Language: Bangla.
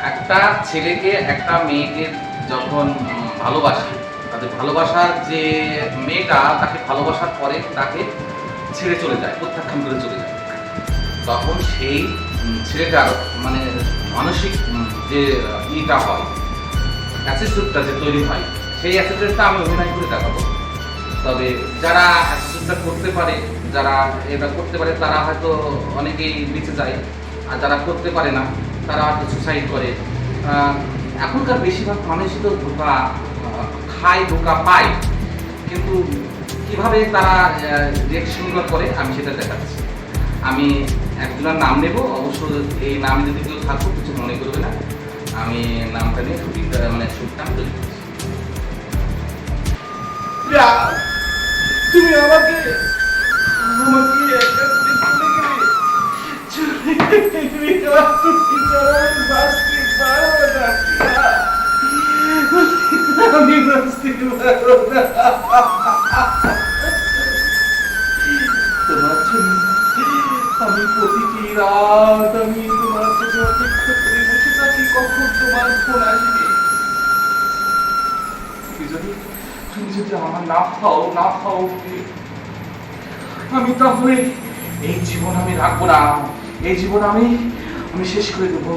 একটা ছেলেকে একটা মেয়েকে যখন ভালোবাসে, তাদের ভালোবাসার যে মেয়েটা তাকে ভালোবাসার পরে তাকে ছেড়ে চলে যায়, প্রত্যাখ্যান করে চলে যায়, তখন সেই ছেলেটার মানে মানসিক যে ইটা হয়, অ্যাটিটিউডটা যে তৈরি হয়, সেই অ্যাটিটিউডটা আমি অভিনয় করে দেখাবো। তবে যারা অ্যাটিটিউডটা করতে পারে, যারা এটা করতে পারে তারা হয়তো অনেকেই বেঁচে যায়, আর যারা করতে পারে না তারা হয়তো সুসাইড করে। এখনকার বেশিরভাগ মানুষই তো ধোঁকা খায়, ধোঁকা পায়, কিন্তু কিভাবে তারা রিয়েকশনগুলো করে আমি সেটা দেখাচ্ছি। আমি একজনের নাম নেব, অবশ্য এই নামে যদি কেউ থাকো কিছু মনে করবে না, আমি নামটা নিয়ে শুটিংটা মানে শুটটা আমি তৈরি করছি। তুমি আমাকে আমাকে একটা চলে গেলে আমি বাঁচতে পারবো না। তোমার জন্য আমি প্রতিটি রাত আমি তোমার জন্য অপেক্ষা করে বসে থাকি কখন তোমার ফোন আসবে। তুমি যদি আমার না খাও আমি তাহলে এই জীবন আমি রাখবো না, এই জীবন আমি শেষ করে দেবো।